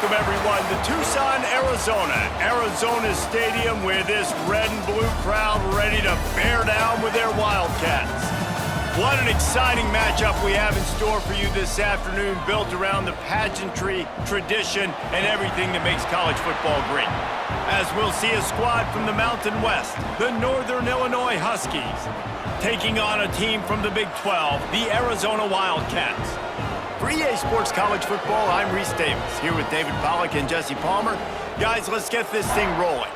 welcome everyone to Tucson, Arizona. Arizona's stadium with this red and blue crowd ready to bear down with their Wildcats. What an exciting matchup we have in store for you this afternoon, built around the pageantry, tradition, and everything that makes college football great. As we'll see a squad from the Mountain West, the Northern Illinois Huskies, taking on a team from the Big 12, the Arizona Wildcats. For EA Sports College Football, I'm Reese Davis, here with David Pollack and Jesse Palmer. Guys, let's get this thing rolling.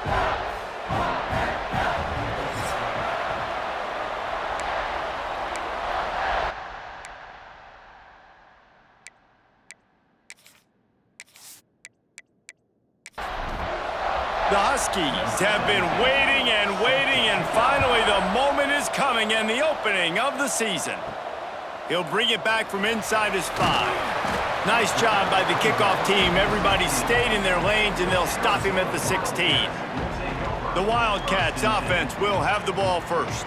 The Huskies have been waiting and finally the moment is coming and the opening of the season. He'll bring it back from inside his 5. Nice job by the kickoff team. Everybody stayed in their lanes, and they'll stop him at the 16. The Wildcats offense will have the ball first.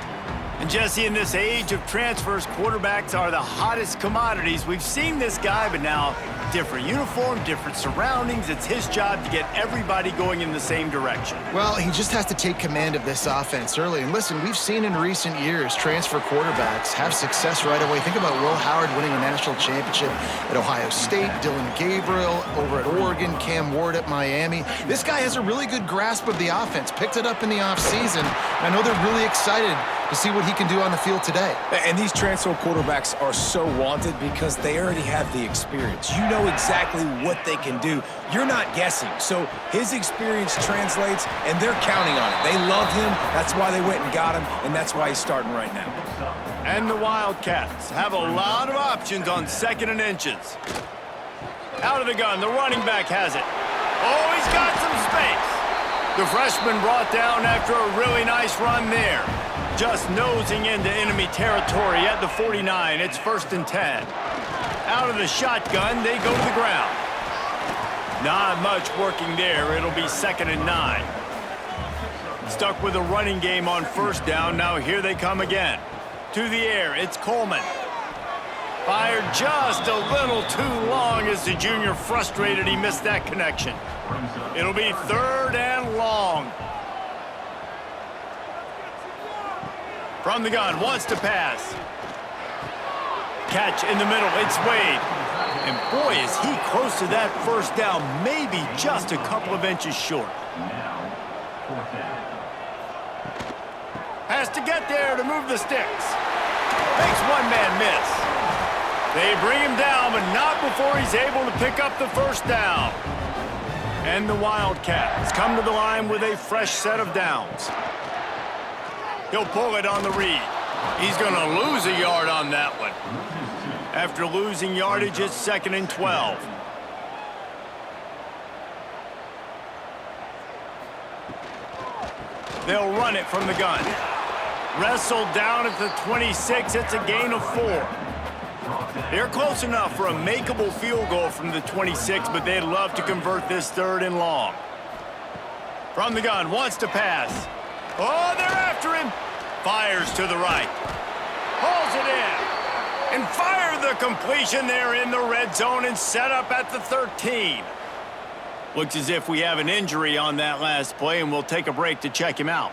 And Jesse, in this age of transfers, quarterbacks are the hottest commodities. We've seen this guy, but now different uniform, different surroundings. It's his job to get everybody going in the same direction. Well, he just has to take command of this offense early. And listen, we've seen in recent years transfer quarterbacks have success right away. Think about Will Howard winning a national championship at Ohio State, Dylan Gabriel over at Oregon, Cam Ward at Miami. This guy has a really good grasp of the offense, picked it up in the offseason. I know they're really excited to see what he can do on the field today. And these transfer quarterbacks are so wanted because they already have the experience. You know exactly what they can do. You're not guessing. So his experience translates, and they're counting on it. They love him. That's why they went and got him, and that's why he's starting right now. And the Wildcats have a lot of options on 2nd and inches. Out of the gun, the running back has it. Oh, he's got some space. The freshman brought down after a really nice run there. Just nosing into enemy territory at the 49. It's 1st and 10. Out of the shotgun, they go to the ground. Not much working there. It'll be 2nd and 9. Stuck with a running game on 1st down. Now here they come again. To the air, it's Coleman. Fired just a little too long as the junior frustrated he missed that connection. It'll be 3rd and long. From the gun, wants to pass. Catch in the middle, it's Wade. And boy, is he close to that 1st down, maybe just a couple of inches short. Has to get there to move the sticks. Makes one man miss. They bring him down, but not before he's able to pick up the 1st down. And the Wildcats come to the line with a fresh set of downs. He'll pull it on the read. He's going to lose a yard on that one. After losing yardage, it's 2nd and 12. They'll run it from the gun. Wrestled down at the 26. It's a gain of 4. They're close enough for a makeable field goal from the 26, but they'd love to convert this 3rd and long. From the gun, wants to pass. Oh, they're after him. Fires to the right. Pulls it in. And fire the completion there in the red zone and set up at the 13. Looks as if we have an injury on that last play, and we'll take a break to check him out.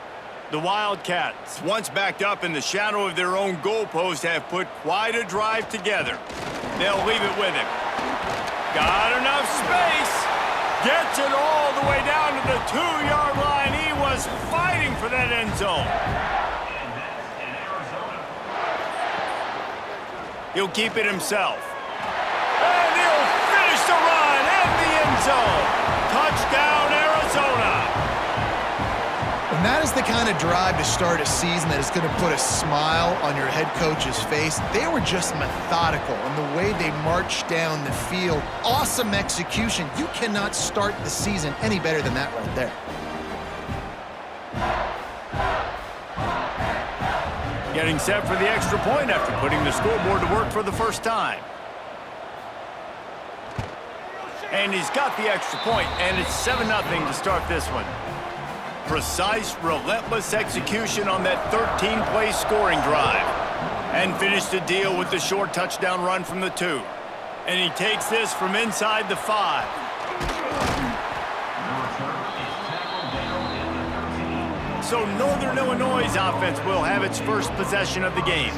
The Wildcats, once backed up in the shadow of their own goalpost, have put quite a drive together. They'll leave it with him. Got enough space. Gets it all the way down to the 2-yard line. He was fighting for that end zone. He'll keep it himself. And he'll finish the run in the end zone. Touchdown, Arizona. And that is the kind of drive to start a season that is going to put a smile on your head coach's face. They were just methodical in the way they marched down the field. Awesome execution. You cannot start the season any better than that right there. Getting set for the extra point after putting the scoreboard to work for the 1st time. And he's got the extra point, and it's 7-0 to start this one. Precise, relentless execution on that 13-play scoring drive. And finished the deal with the short touchdown run from the 2. And he takes this from inside the 5. So Northern Illinois' offense will have its first possession of the game.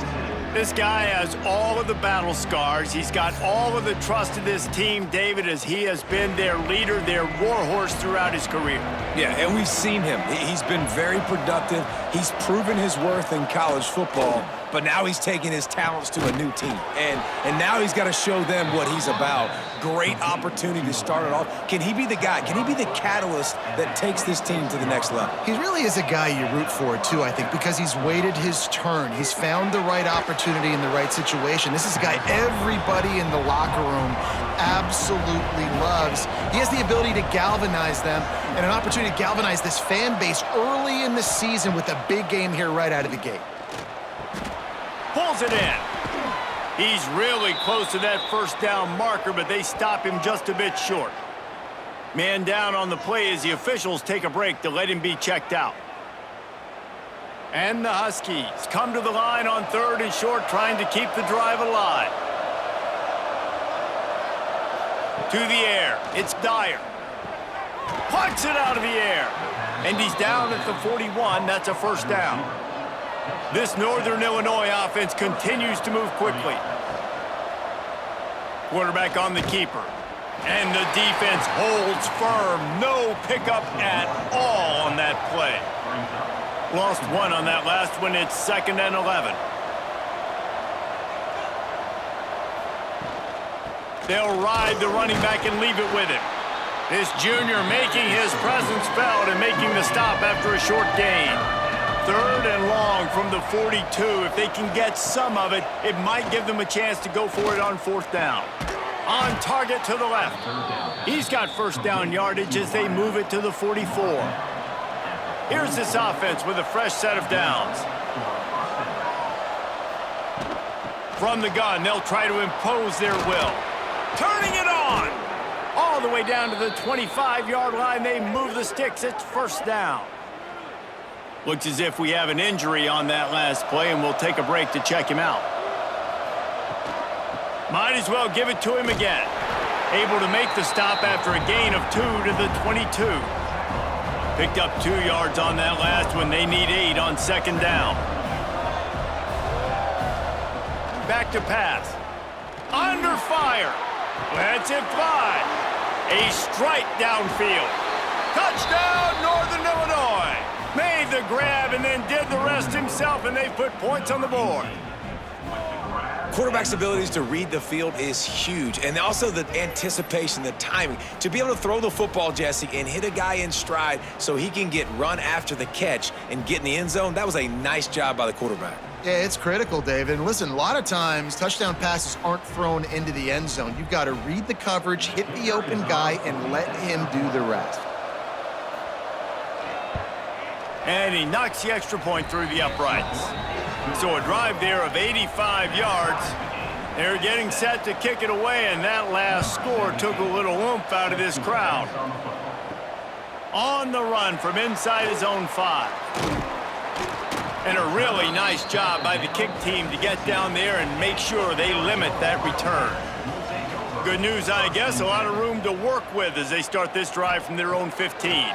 This guy has all of the battle scars. He's got all of the trust of this team, David, as he has been their leader, their warhorse throughout his career. Yeah, and we've seen him. He's been very productive. He's proven his worth in college football, but now he's taking his talents to a new team. And now he's got to show them what he's about. Great opportunity to start it off. Can he be the guy? Can he be the catalyst that takes this team to the next level? He really is a guy you root for, too, I think, because he's waited his turn. He's found the right opportunity in the right situation. This is a guy everybody in the locker room absolutely loves. He has the ability to galvanize them and an opportunity to galvanize this fan base early in the season with a big game here right out of the gate. Pulls it in. He's really close to that first down marker, but they stop him just a bit short. Man down on the play as the officials take a break to let him be checked out. And the Huskies come to the line on 3rd and short, trying to keep the drive alive. To the air, it's Dyer. Plucks it out of the air. And he's down at the 41. That's a first down. This Northern Illinois offense continues to move quickly. Quarterback on the keeper. And the defense holds firm. No pickup at all on that play. Lost one on that last one. It's 2nd and 11. They'll ride the running back and leave it with him. This junior making his presence felt and making the stop after a short gain. 3rd and long from the 42. If they can get some of it, it might give them a chance to go for it on 4th down. On target to the left. He's got first down yardage as they move it to the 44. Here's this offense with a fresh set of downs. From the gun, they'll try to impose their will. Turning it on! All the way down to the 25-yard line, they move the sticks. It's first down. Looks as if we have an injury on that last play, and we'll take a break to check him out. Might as well give it to him again. Able to make the stop after a gain of 2 to the 22. Picked up 2 yards on that last one. They need 8 on 2nd down. Back to pass. Under fire. Lets it fly. A strike downfield. Touchdown, Northern Illinois. Made the grab and then did the rest himself, and they put points on the board. Quarterback's abilities to read the field is huge, and also the anticipation, the timing. To be able to throw the football, Jesse, and hit a guy in stride so he can get run after the catch and get in the end zone, that was a nice job by the quarterback. Yeah, it's critical, David. And listen, a lot of times touchdown passes aren't thrown into the end zone. You've got to read the coverage, hit the open guy, and let him do the rest. And he knocks the extra point through the uprights. So a drive there of 85 yards. They're getting set to kick it away, and that last score took a little oomph out of this crowd. On the run from inside his own 5. And a really nice job by the kick team to get down there and make sure they limit that return. Good news, I guess, a lot of room to work with as they start this drive from their own 15.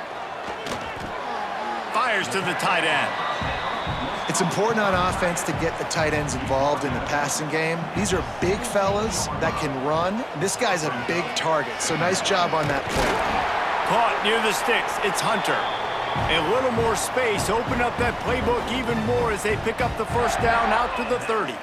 Fires to the tight end. It's important on offense to get the tight ends involved in the passing game. These are big fellas that can run. This guy's a big target, so nice job on that play. Caught near the sticks. It's Hunter. A little more space. Open up that playbook even more as they pick up the first down out to the 30.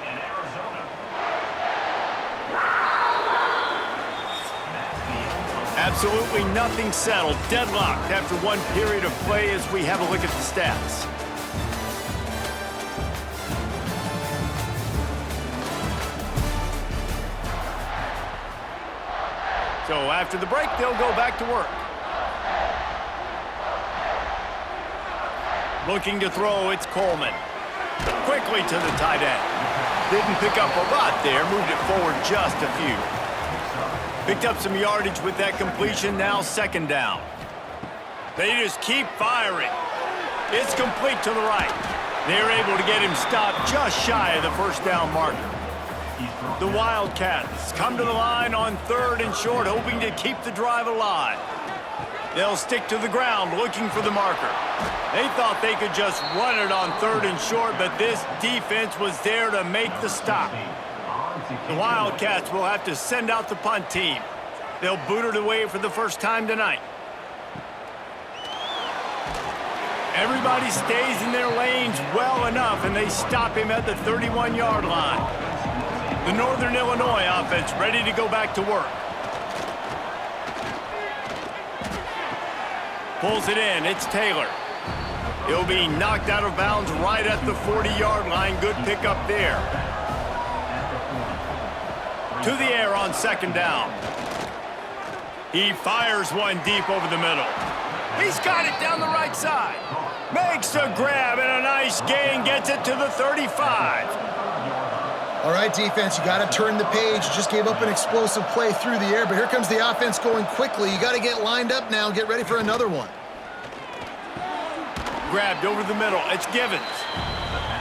Absolutely nothing settled. Deadlocked after one period of play as we have a look at the stats. So after the break, they'll go back to work. Looking to throw, it's Coleman. Quickly to the tight end. Didn't pick up a lot there, moved it forward just a few. Picked up some yardage with that completion, now 2nd down. They just keep firing. It's complete to the right. They're able to get him stopped just shy of the first down marker. The Wildcats come to the line on 3rd and short, hoping to keep the drive alive. They'll stick to the ground looking for the marker. They thought they could just run it on 3rd and short, but this defense was there to make the stop. The Wildcats will have to send out the punt team. They'll boot it away for the first time tonight. Everybody stays in their lanes well enough, and they stop him at the 31-yard line. The Northern Illinois offense ready to go back to work. Pulls it in. It's Taylor. He'll be knocked out of bounds right at the 40-yard line. Good pickup there. To the air on 2nd down. He fires one deep over the middle. He's got it down the right side. Makes a grab and a nice gain. Gets it to the 35. All right, defense, you got to turn the page. You just gave up an explosive play through the air, but here comes the offense going quickly. You got to get lined up now and get ready for another one. Grabbed over the middle. It's Givens.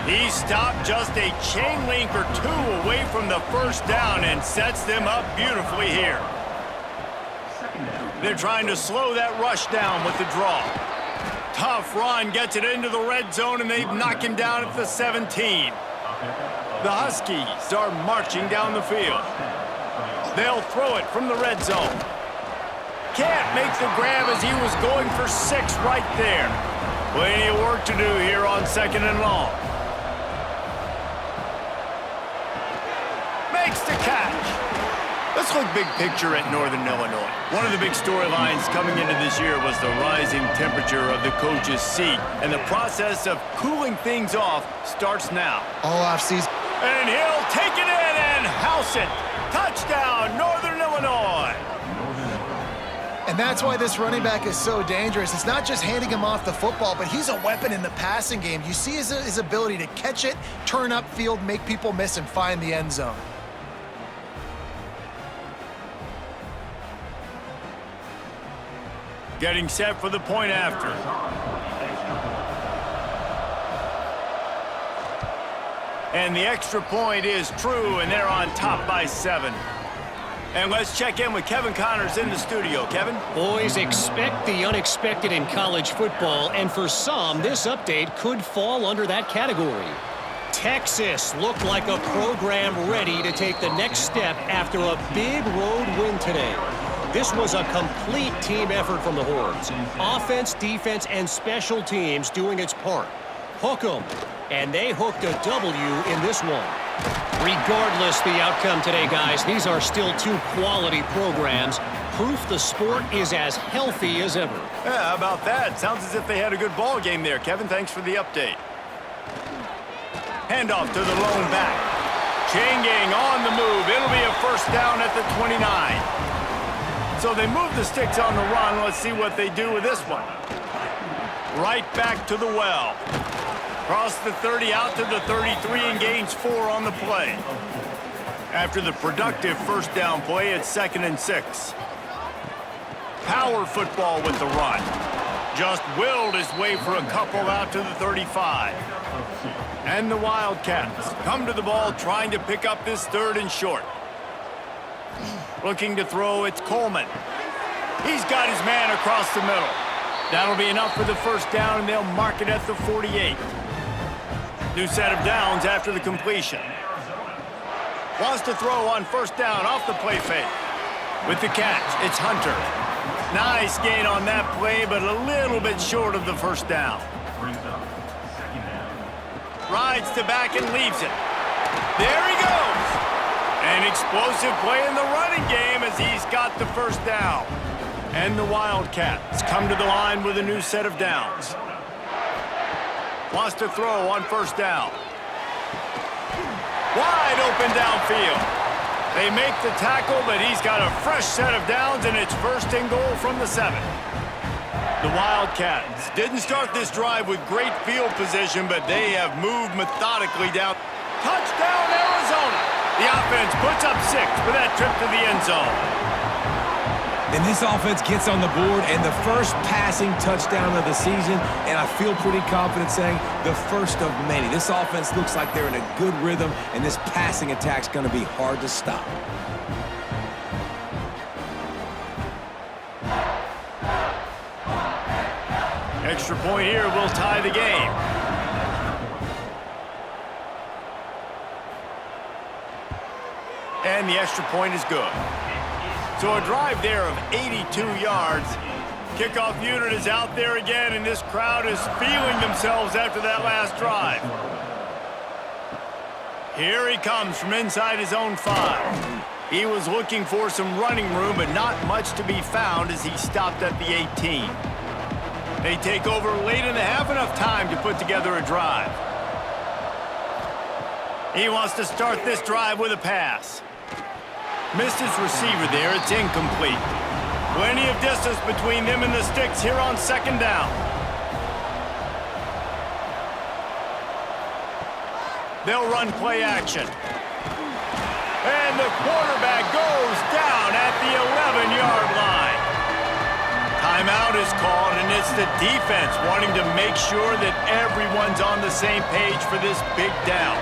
He stopped just a chain link or two away from the first down and sets them up beautifully here. They're trying to slow that rush down with the draw. Tough run, gets it into the red zone, and they knock him down at the 17. The Huskies are marching down the field. They'll throw it from the red zone. Can't make the grab as he was going for 6 right there. Plenty of work to do here on 2nd and long. Makes the catch. Let's look big picture at Northern Illinois. One of the big storylines coming into this year was the rising temperature of the coach's seat, and the process of cooling things off starts now. All offseason. And he'll take it in and house it. Touchdown, Northern Illinois. And that's why this running back is so dangerous. It's not just handing him off the football, but he's a weapon in the passing game. You see his ability to catch it, turn upfield, make people miss, and find the end zone. Getting set for the point after. And the extra point is true, and they're on top by 7. And let's check in with Kevin Connors in the studio. Kevin? Boys, expect the unexpected in college football, and for some, this update could fall under that category. Texas looked like a program ready to take the next step after a big road win today. This was a complete team effort from the Horns. Offense, defense, and special teams doing its part. Hook 'em. And they hooked a W in this one. Regardless the outcome today, guys, these are still 2 quality programs. Proof the sport is as healthy as ever. Yeah, how about that? Sounds as if they had a good ball game there. Kevin, thanks for the update. Handoff to the lone back. Chain gang on the move. It'll be a first down at the 29. So they move the sticks on the run. Let's see what they do with this one. Right back to the well. Across the 30 out to the 33 and gains 4 on the play. After the productive first down play, it's 2nd and 6. Power football with the run. Just willed his way for a couple out to the 35. And the Wildcats come to the ball trying to pick up this 3rd and short. Looking to throw, it's Coleman. He's got his man across the middle. That'll be enough for the first down, and they'll mark it at the 48. New set of downs after the completion. Wants to throw on first down off the play fake. With the catch, it's Hunter. Nice gain on that play, but a little bit short of the first down. Rides to back and leaves it. There he goes. An explosive play in the running game as he's got the first down. And the Wildcats come to the line with a new set of downs. Wants to throw on first down. Wide open downfield. They make the tackle, but he's got a fresh set of downs, and it's 1st and goal from the 7. The Wildcats didn't start this drive with great field position, but they have moved methodically down. Touchdown, Arizona! The offense puts up 6 for that trip to the end zone. And this offense gets on the board, and the first passing touchdown of the season, and I feel pretty confident saying the first of many. This offense looks like they're in a good rhythm, and this passing attack's going to be hard to stop. Extra point here will tie the game. And the extra point is good. So a drive there of 82 yards. Kickoff unit is out there again, and this crowd is feeling themselves after that last drive. Here he comes from inside his own 5. He was looking for some running room, but not much to be found as he stopped at the 18. They take over late in the half, enough time to put together a drive. He wants to start this drive with a pass. Missed his receiver there. It's incomplete. Plenty of distance between them and the sticks here on second down. They'll run play action. And the quarterback goes down at the 11-yard line. Timeout is called, and it's the defense wanting to make sure that everyone's on the same page for this big down.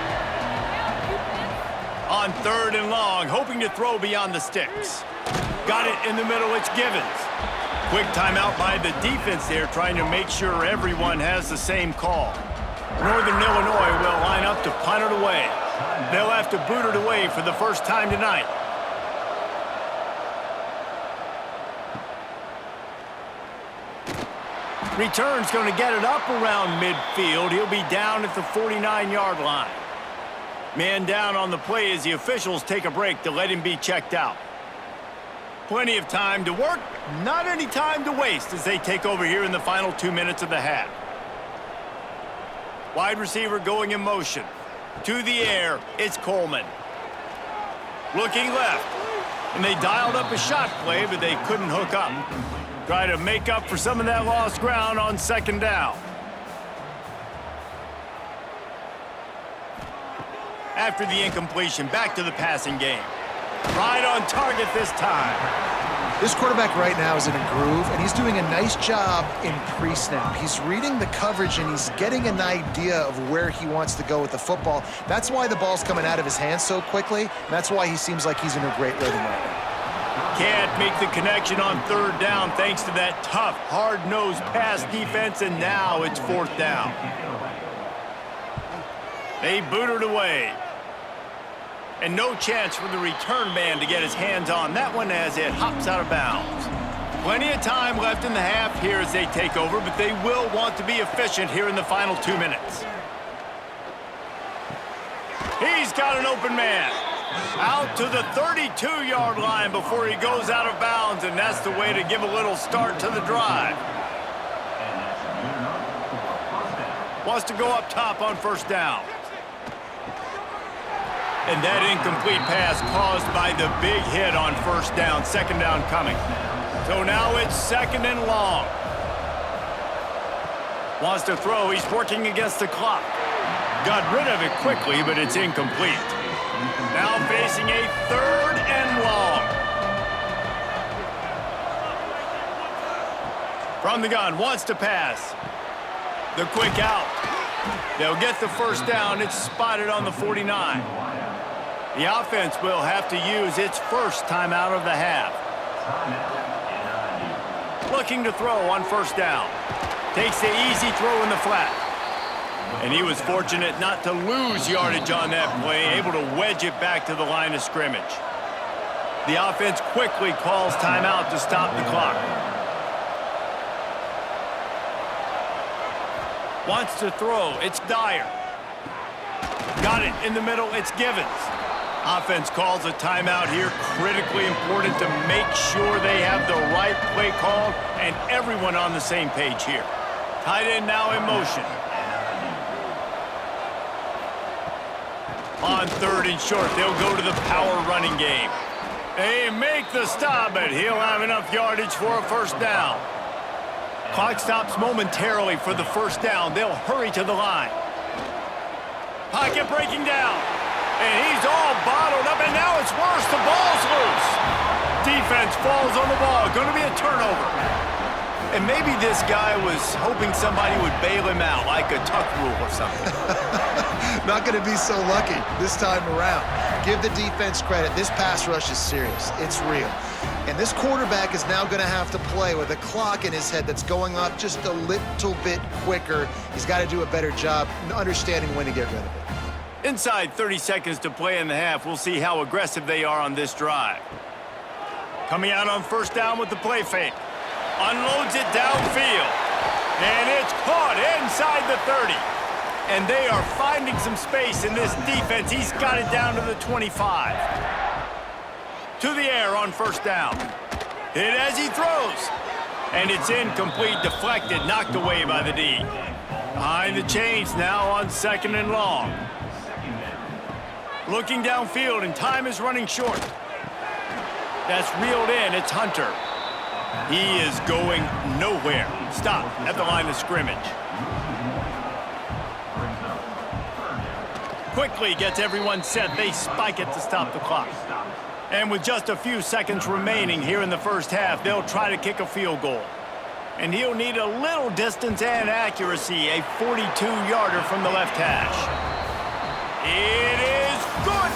On 3rd and long, hoping to throw beyond the sticks. Got it in the middle, it's Givens. Quick timeout by the defense there, trying to make sure everyone has the same call. Northern Illinois will line up to punt it away. They'll have to boot it away for the first time tonight. Return's going to get it up around midfield. He'll be down at the 49-yard line. Man down on the play as the officials take a break to let him be checked out. Plenty of time to work, not any time to waste as they take over here in the final 2 minutes of the half. Wide receiver going in motion. To the air, it's Coleman. Looking left, and they dialed up a shot play, but they couldn't hook up. Try to make up for some of that lost ground on second down. After the incompletion, back to the passing game. Right on target this time. This quarterback right now is in a groove, and he's doing a nice job in pre-snap. He's reading the coverage, and he's getting an idea of where he wants to go with the football. That's why the ball's coming out of his hands so quickly, and that's why he seems like he's in a great rhythm right now. Can't make the connection on 3rd down thanks to that tough, hard-nosed pass defense, and now it's 4th down. They boot it away. And no chance for the return man to get his hands on that one as it hops out of bounds. Plenty of time left in the half here as they take over, but they will want to be efficient here in the final 2 minutes. He's got an open man. Out to the 32-yard line before he goes out of bounds, and that's the way to give a little start to the drive. Wants to go up top on 1st down. And that incomplete pass caused by the big hit on 1st down, 2nd down coming. So now it's 2nd and long. Wants to throw, he's working against the clock. Got rid of it quickly, but it's incomplete. Now facing a 3rd and long. From the gun, wants to pass. The quick out. They'll get the 1st down, it's spotted on the 49. The offense will have to use its first timeout of the half. Looking to throw on 1st down. Takes the easy throw in the flat. And he was fortunate not to lose yardage on that play, able to wedge it back to the line of scrimmage. The offense quickly calls timeout to stop the clock. Wants to throw, it's Dyer. Got it in the middle, it's Givens. Offense calls a timeout here, critically important to make sure they have the right play called and everyone on the same page here. Tight end now in motion. On 3rd and short, they'll go to the power running game. They make the stop, but he'll have enough yardage for a 1st down. Clock stops momentarily for the 1st down. They'll hurry to the line. Pocket breaking down. And he's all bottled up, and now it's worse. The ball's loose. Defense falls on the ball. Going to be a turnover. And maybe this guy was hoping somebody would bail him out, like a tuck rule or something. Not going to be so lucky this time around. Give the defense credit. This pass rush is serious. It's real. And this quarterback is now going to have to play with a clock in his head that's going off just a little bit quicker. He's got to do a better job understanding when to get rid of it. Inside 30 seconds to play in the half, we'll see how aggressive they are on this drive. Coming out on first down with the play fake. Unloads it downfield. And it's caught inside the 30. And they are finding some space in this defense. He's got it down to the 25. To the air on first down. Hit as he throws. And it's incomplete, deflected, knocked away by the D. Behind the chains now on second and long. Looking downfield, and time is running short. That's reeled in. It's Hunter. He is going nowhere. Stop at the line of scrimmage. Quickly gets everyone set. They spike it to stop the clock. And with just a few seconds remaining here in the first half, they'll try to kick a field goal. And he'll need a little distance and accuracy, a 42-yarder from the left hash. It is good!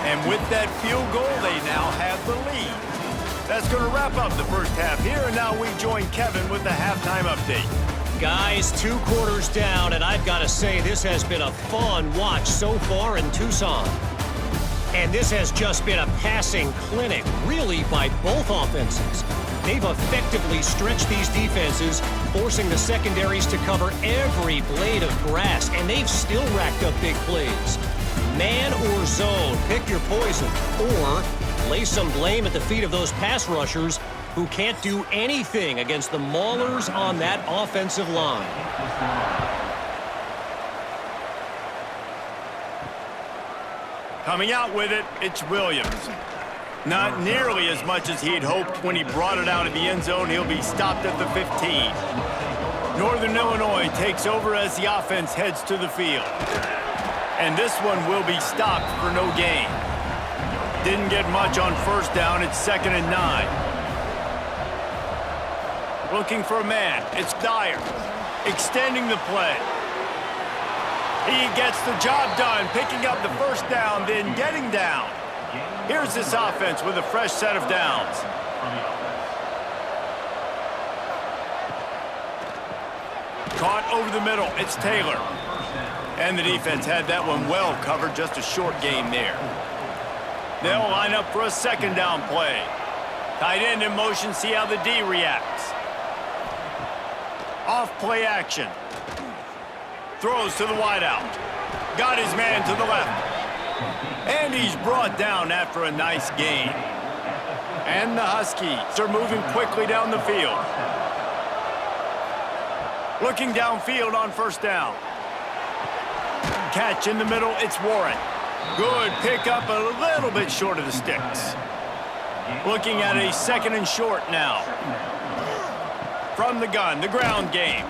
And with that field goal, they now have the lead. That's going to wrap up the first half here, and now we join Kevin with the halftime update. Guys, 2 quarters down, and I've got to say this has been a fun watch so far in Tucson. And this has just been a passing clinic, really, by both offenses. They've effectively stretched these defenses, forcing the secondaries to cover every blade of grass, and they've still racked up big plays. Man or zone, pick your poison, or lay some blame at the feet of those pass rushers who can't do anything against the maulers on that offensive line. Coming out with it, it's Williams. Not nearly as much as he'd hoped when he brought it out of the end zone. He'll be stopped at the 15. Northern Illinois takes over as the offense heads to the field. And this one will be stopped for no gain. Didn't get much on first down. It's 2nd and 9. Looking for a man. It's Dyer. Extending the play. He gets the job done, picking up the first down, then getting down. Here's this offense with a fresh set of downs. Caught over the middle. It's Taylor. And the defense had that one well covered. Just a short gain there. They'll line up for a second down play. Tight end in motion. See how the D reacts. Off play action. Throws to the wideout. Got his man to the left. And he's brought down after a nice gain. And the Huskies are moving quickly down the field. Looking downfield on first down. Catch in the middle, it's Warren. Good pickup, a little bit short of the sticks. Looking at a 2nd and short now. From the gun, the ground game.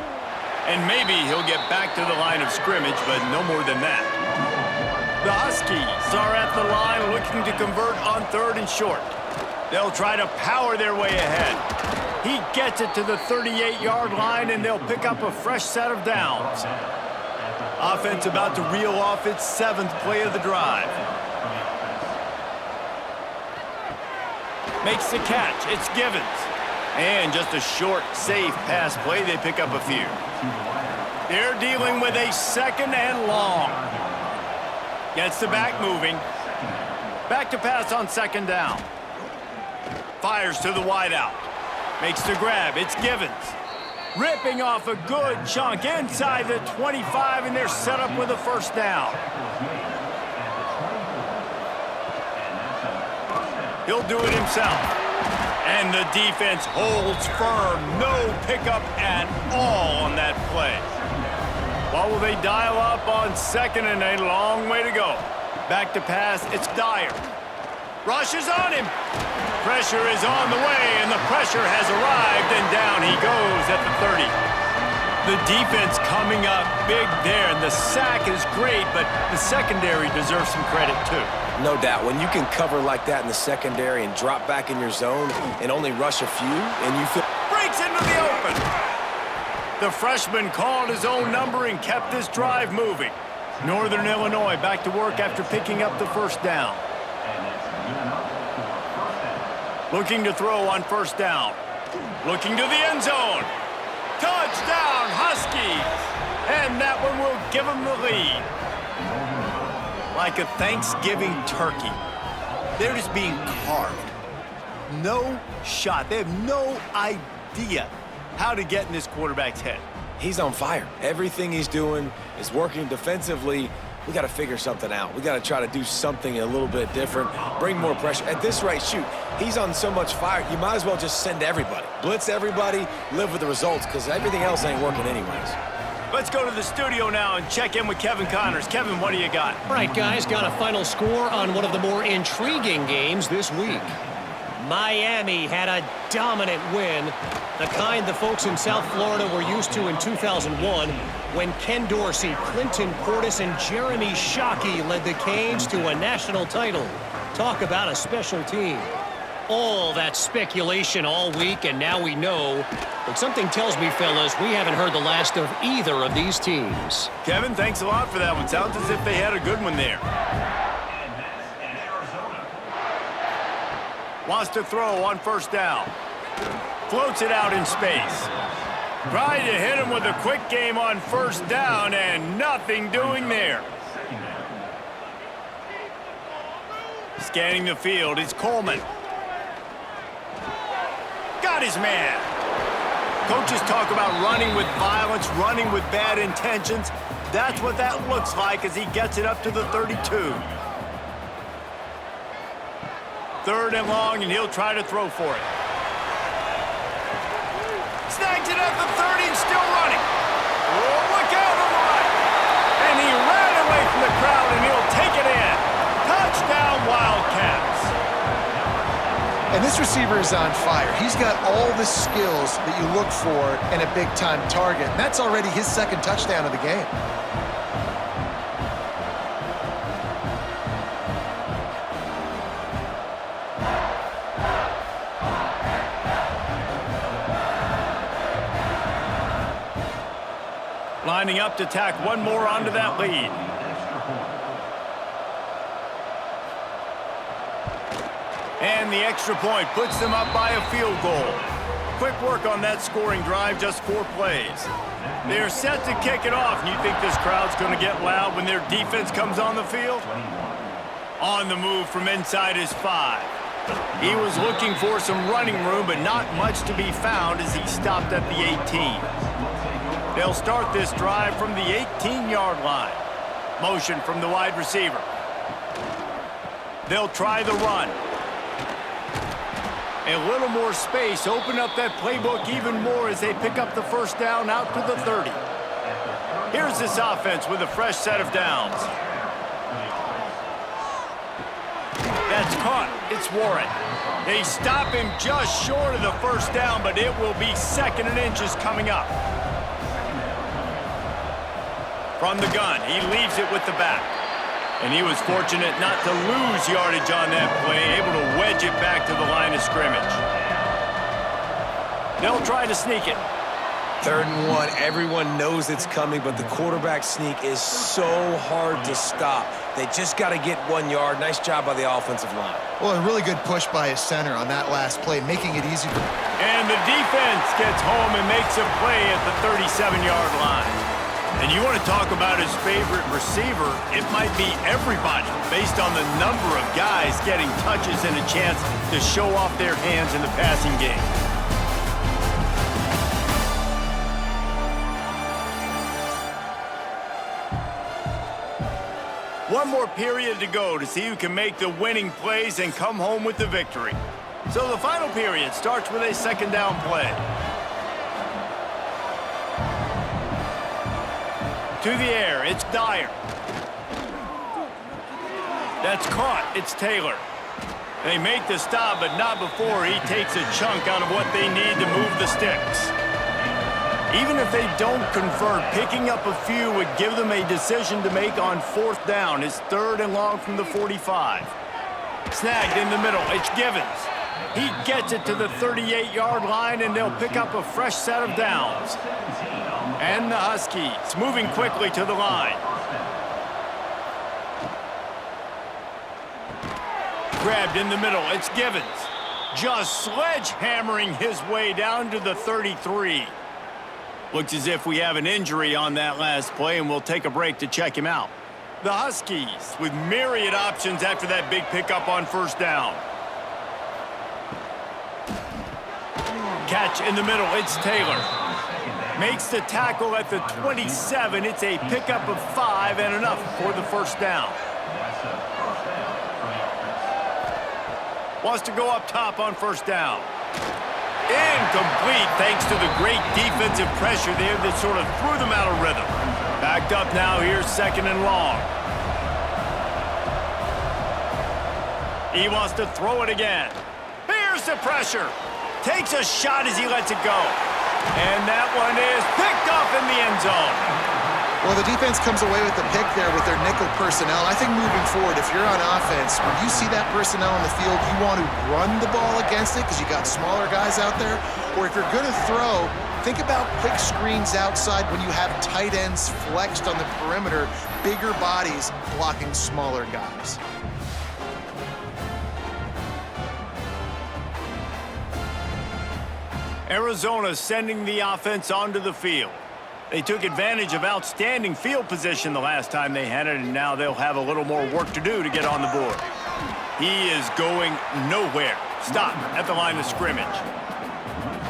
And maybe he'll get back to the line of scrimmage, but no more than that. The Huskies are at the line looking to convert on 3rd and short. They'll try to power their way ahead. He gets it to the 38-yard line, and they'll pick up a fresh set of downs. Offense about to reel off its 7th play of the drive. Makes the catch. It's Givens. And just a short, safe pass play. They pick up a few. They're dealing with a 2nd and long. Gets the back moving. Back to pass on 2nd down. Fires to the wideout. Makes the grab. It's Givens. Ripping off a good chunk inside the 25, and they're set up with a first down. He'll do it himself. And the defense holds firm. No pickup at all on that play. What will they dial up on 2nd and a long way to go? Back to pass, it's Dyer. Rushes on him. Pressure is on the way, and the pressure has arrived, and down he goes at the 30. The defense coming up big there, and the sack is great, but the secondary deserves some credit too. No doubt. When you can cover like that in the secondary and drop back in your zone and only rush a few, and you feel... Breaks into the open. The freshman called his own number and kept this drive moving. Northern Illinois back to work after picking up the first down. Looking to throw on first down. Looking to the end zone. Touchdown, Huskies! And that one will give them the lead. Like a Thanksgiving turkey. They're just being carved. No shot. They have no idea how to get in this quarterback's head. He's on fire. Everything he's doing is working defensively. We got to figure something out. We got to try to do something a little bit different, bring more pressure. At this rate, shoot, he's on so much fire, you might as well just send everybody. Blitz everybody, live with the results, because everything else ain't working anyways. Let's go to the studio now and check in with Kevin Connors. Kevin, what do you got? All right, guys, got a final score on one of the more intriguing games this week. Miami had a dominant win, the kind the folks in South Florida were used to in 2001 when Ken Dorsey, Clinton Portis, and Jeremy Shockey led the Canes to a national title. Talk about a special team. All that speculation all week, and now we know. But something tells me, fellas, we haven't heard the last of either of these teams. Kevin, thanks a lot for that one. Sounds as if they had a good one there. Wants to throw on first down. Floats it out in space. Trying to hit him with a quick game on first down, and nothing doing there. Scanning the field, it's Coleman. Got his man. Coaches talk about running with violence, running with bad intentions. That's what that looks like as he gets it up to the 32. Third and long, and he'll try to throw for it. Snags it at the 30 and still running. Oh, look out on the right. And he ran away from the crowd, and he'll take it in. Touchdown, Wildcats. And this receiver is on fire. He's got all the skills that you look for in a big-time target. And that's already his second touchdown of the game. Lining up to tack one more onto that lead. And the extra point puts them up by a field goal. Quick work on that scoring drive, just 4 plays. They're set to kick it off. You think this crowd's going to get loud when their defense comes on the field? On the move from inside his 5. He was looking for some running room, but not much to be found as he stopped at the 18. They'll start this drive from the 18-yard line. Motion from the wide receiver. They'll try the run. A little more space, open up that playbook even more as they pick up the first down out to the 30. Here's this offense with a fresh set of downs. That's caught. It's Warren. They stop him just short of the first down, but it will be 2nd and inches coming up. From the gun, he leaves it with the back. And he was fortunate not to lose yardage on that play, able to wedge it back to the line of scrimmage. They'll try to sneak it. 3rd and 1, everyone knows it's coming, but the quarterback sneak is so hard to stop. They just got to get 1 yard. Nice job by the offensive line. Well, a really good push by his center on that last play, making it easy for... And the defense gets home and makes a play at the 37-yard line. And you want to talk about his favorite receiver, it might be everybody based on the number of guys getting touches and a chance to show off their hands in the passing game. One more period to go to see who can make the winning plays and come home with the victory. So the final period starts with a 2nd down play. To the air, it's Dyer. That's caught, it's Taylor. They make the stop, but not before he takes a chunk out of what they need to move the sticks. Even if they don't convert, picking up a few would give them a decision to make on 4th down. It's 3rd and long from the 45. Snagged in the middle, it's Givens. He gets it to the 38-yard line, and they'll pick up a fresh set of downs. And the Huskies moving quickly to the line. Grabbed in the middle, it's Givens. just sledgehammering his way down to the 33. Looks as if we have an injury on that last play, and we'll take a break to check him out. The Huskies with myriad options after that big pickup on first down. Catch in the middle, it's Taylor. Makes the tackle at the 27. It's a pickup of 5 and enough for the first down. Wants to go up top on first down. Incomplete thanks to the great defensive pressure there that sort of threw them out of rhythm. Backed up now, here's second and long. He wants to throw it again. Here's the pressure. Takes a shot as he lets it go. And that one is picked off in the end zone. Well, the defense comes away with the pick there with their nickel personnel. I think moving forward, if you're on offense, when you see that personnel on the field, you want to run the ball against it because you got smaller guys out there. Or if you're going to throw, think about quick screens outside when you have tight ends flexed on the perimeter, bigger bodies blocking smaller guys. Arizona sending the offense onto the field. They took advantage of outstanding field position the last time they had it, and now they'll have a little more work to do to get on the board. He is going nowhere. Stop at the line of scrimmage.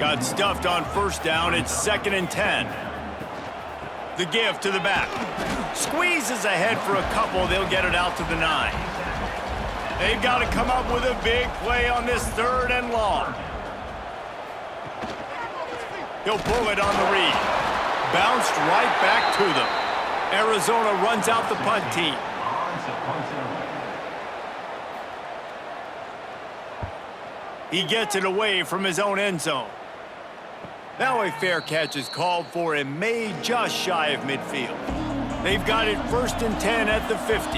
Got stuffed on first down. It's 2nd and 10. The give to the back. Squeezes ahead for a couple. They'll get it out to the 9. They've got to come up with a big play on this 3rd and long. He'll pull it on the read. Bounced right back to them. Arizona runs out the punt team. He gets it away from his own end zone. Now a fair catch is called for and made just shy of midfield. They've got it 1st and 10 at the 50.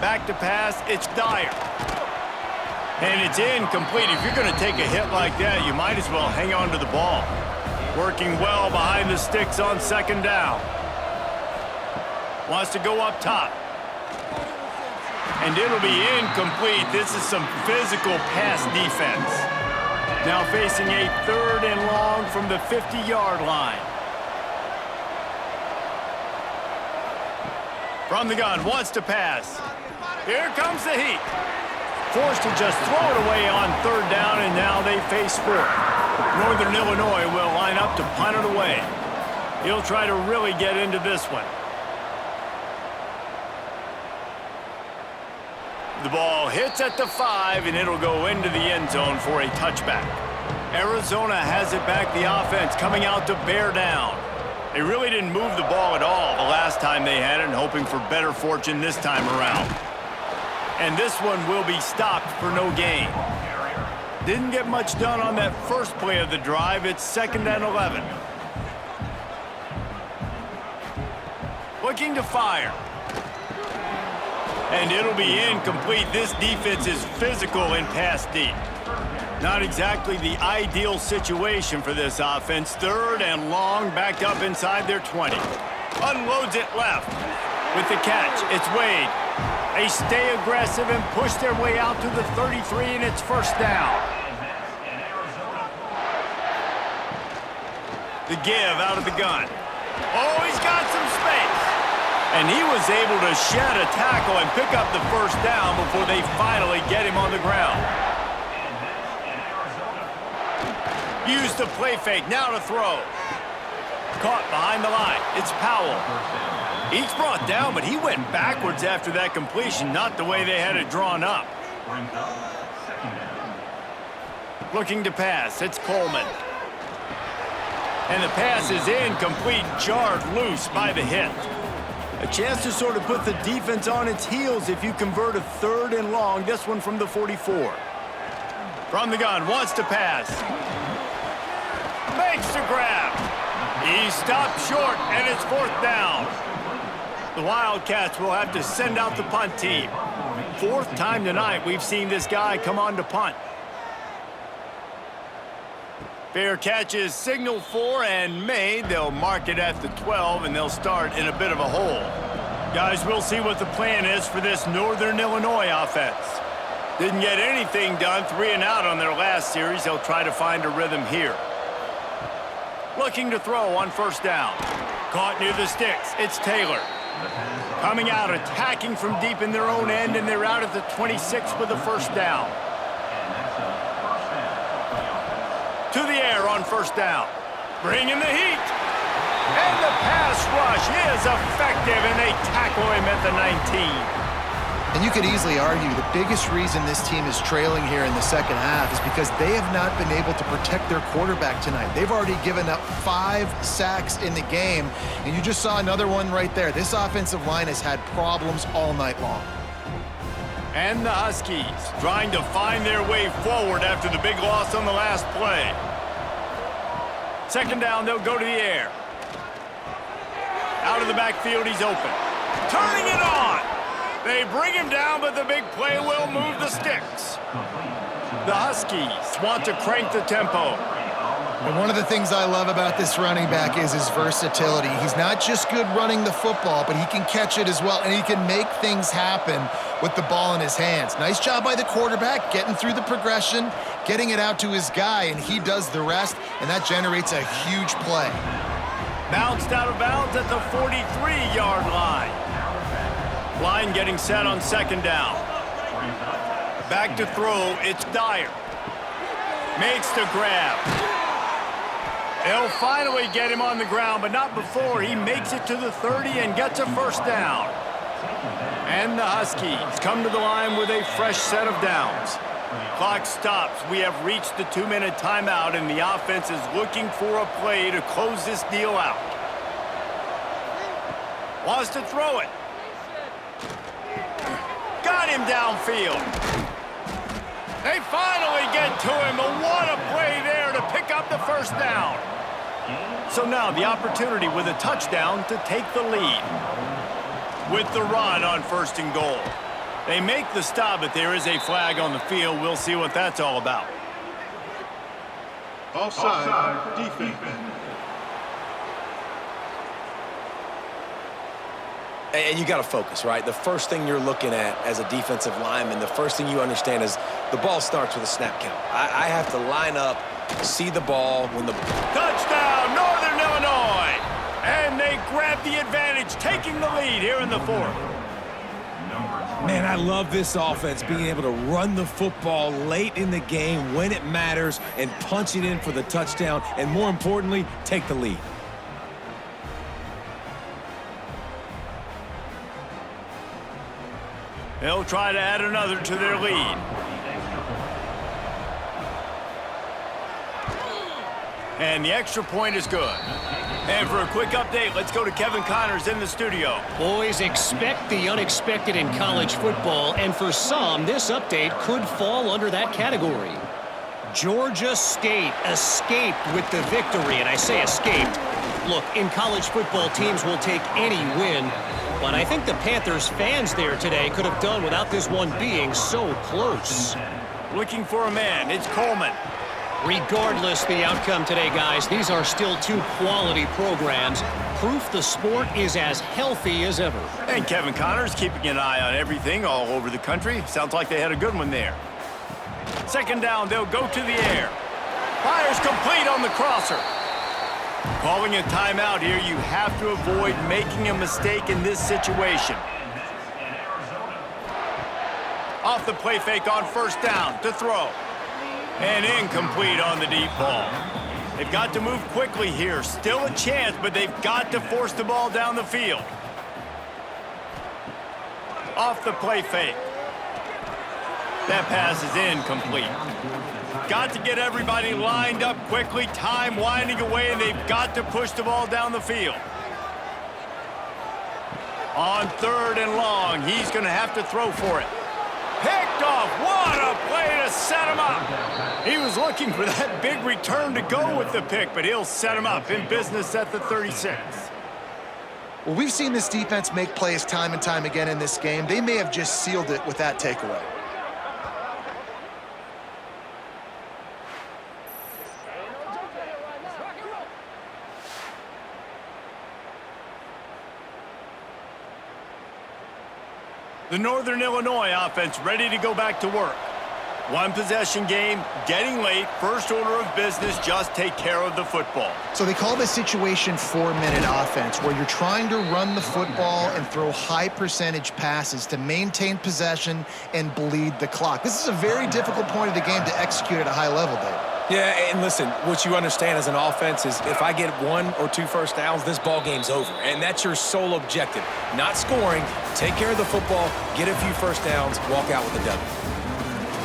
Back to pass, it's Dyer. And it's incomplete. If you're going to take a hit like that, you might as well hang on to the ball. Working well behind the sticks on 2nd down. Wants to go up top. And it'll be incomplete. This is some physical pass defense. Now facing a 3rd and long from the 50-yard line. From the gun, wants to pass. Here comes the heat. Forced to just throw it away on 3rd down, and now they face 4th. Northern Illinois will line up to punt it away. He'll try to really get into this one. The ball hits at the 5, and it'll go into the end zone for a touchback. Arizona has it back, the offense coming out to bear down. They really didn't move the ball at all the last time they had it, and hoping for better fortune this time around. And this one will be stopped for no gain. Didn't get much done on that first play of the drive. It's 2nd and 11. Looking to fire. And it'll be incomplete. This defense is physical and pass deep. Not exactly the ideal situation for this offense. 3rd and long, backed up inside their 20. Unloads it left. With the catch, it's Wade. They stay aggressive and push their way out to the 33, and it's 1st down. The give out of the gun. Oh, he's got some space. And he was able to shed a tackle and pick up the 1st down before they finally get him on the ground. Used the play fake, now to throw. Caught behind the line. It's Powell. He's brought down, but he went backwards after that completion, not the way they had it drawn up. Looking to pass, it's Coleman. And the pass is incomplete, jarred loose by the hit. A chance to sort of put the defense on its heels if you convert a 3rd and long, this one from the 44. From the gun, wants to pass. Makes the grab. He stopped short, and it's 4th down. The Wildcats will have to send out the punt team. 4th time tonight we've seen this guy come on to punt. Fair catch is signaled for and made. They'll mark it at the 12, and they'll start in a bit of a hole. Guys, we'll see what the plan is for this Northern Illinois offense. Didn't get anything done, 3 and out on their last series. They'll try to find a rhythm here. Looking to throw on first down. Caught near the sticks. It's Taylor. Coming out, attacking from deep in their own end, and they're out at the 26 with the first down. To the air on first down. Bringing the heat. And the pass rush is effective, and they tackle him at the 19. And you could easily argue the biggest reason this team is trailing here in the second half is because they have not been able to protect their quarterback tonight. They've already given up 5 sacks in the game, and you just saw another one right there. This offensive line has had problems all night long. And the Huskies trying to find their way forward after the big loss on the last play. Second down, they'll go to the air. Out of the backfield, he's open. Turning it on! They bring him down, but the big play will move the sticks. The Huskies want to crank the tempo. And one of the things I love about this running back is his versatility. He's not just good running the football, but he can catch it as well, and he can make things happen with the ball in his hands. Nice job by the quarterback, getting through the progression, getting it out to his guy, and he does the rest, and that generates a huge play. Bounced out of bounds at the 43-yard line. Line getting set on second down. Back to throw, it's Dyer. Makes the grab. They'll finally get him on the ground, but not before he makes it to the 30 and gets a first down. And the Huskies come to the line with a fresh set of downs. Clock stops. We have reached the 2-minute timeout, and the offense is looking for a play to close this deal out. Wants to throw it. Got him downfield. They finally get to him. But what a play there to pick up the first down. So now the opportunity with a touchdown to take the lead. With the run on first and goal. They make the stop, but there is a flag on the field. We'll see what that's all about. Offside, defense. And you got to focus, right? The first thing you're looking at as a defensive lineman, the first thing you understand is the ball starts with a snap count. I have to line up, see the ball when the... Touchdown, Northern Illinois! And they grab the advantage, taking the lead here in the fourth. Man, I love this offense, being able to run the football late in the game when it matters and punch it in for the touchdown, and more importantly, take the lead. They'll try to add another to their lead. And the extra point is good. And for a quick update, let's go to Kevin Connors in the studio. Boys, expect the unexpected in college football, and for some, this update could fall under that category. Georgia State escaped with the victory, and I say escaped. Look, in college football, teams will take any win, but I think the Panthers fans there today could have done without this one being so close. Looking for a man, it's Coleman. Regardless the outcome today, guys, these are still 2 quality programs. Proof the sport is as healthy as ever. And Kevin Connors keeping an eye on everything all over the country. Sounds like they had a good one there. Second down, they'll go to the air. Fires complete on the crosser. Calling a timeout here, you have to avoid making a mistake in this situation. Off the play fake on first down to throw. And incomplete on the deep ball. They've got to move quickly here. Still a chance, but they've got to force the ball down the field. Off the play fake. That pass is incomplete. Got to get everybody lined up quickly. Time winding away, and they've got to push the ball down the field. On third and long, he's going to have to throw for it. Picked off. What a play to set him up. He was looking for that big return to go with the pick, but he'll set him up in business at the 36. Well, we've seen this defense make plays time and time again in this game. They may have just sealed it with that takeaway. The Northern Illinois offense ready to go back to work. One possession game, getting late, first order of business, just take care of the football. So they call this situation 4-minute offense, where you're trying to run the football and throw high percentage passes to maintain possession and bleed the clock. This is a very difficult point of the game to execute at a high level, Dave. Yeah, and listen, what you understand as an offense is if I get 1 or 2 first downs, this ball game's over. And that's your sole objective. Not scoring, take care of the football, get a few first downs, walk out with a W.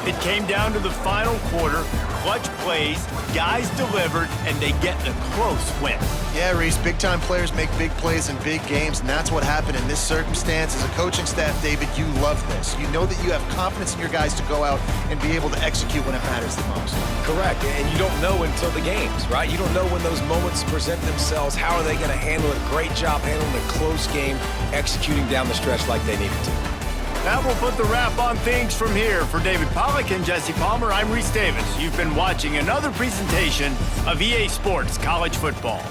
It came down to the final quarter, clutch plays, guys delivered, and they get the close win. Yeah, Reese, big-time players make big plays in big games, and that's what happened in this circumstance. As a coaching staff, David, you love this. You know that you have confidence in your guys to go out and be able to execute when it matters the most. Correct, and you don't know until the games, right? You don't know when those moments present themselves. How are they going to handle it? Great job handling a close game, executing down the stretch like they needed to. That will put the wrap on things from here. For David Pollack and Jesse Palmer, I'm Reese Davis. You've been watching another presentation of EA Sports College Football.